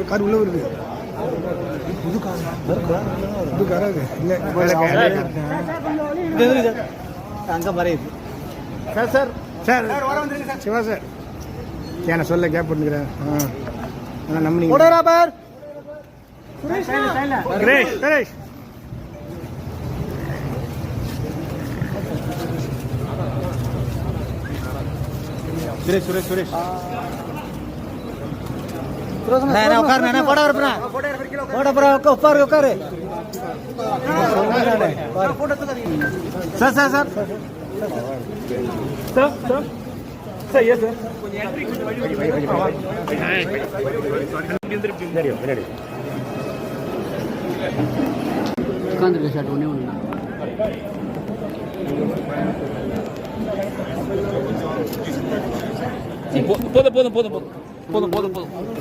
Car உள்ள வருது. புது கார் அது இல்லை அங்கே மறையுது. Sir sir sir Siva sir ஏன்னா சொல்ல கேப் பண்ணுக்கிறேன். நம்ம ஃபோட்டோகிராஃபர் சுரேஷ் சுரேஷ் சுரேஷ் சுரேஷ் சுரேஷ் உட்காரு போட்டோ உட்காரு உட்காரு. Sir sir sir sir sir sir ஏன் சார் உட்காந்துருக்க ஷாட் ஒன்றே ஒன்று. போதும் போதும் போதும் போதும் போதும் போதும் போதும்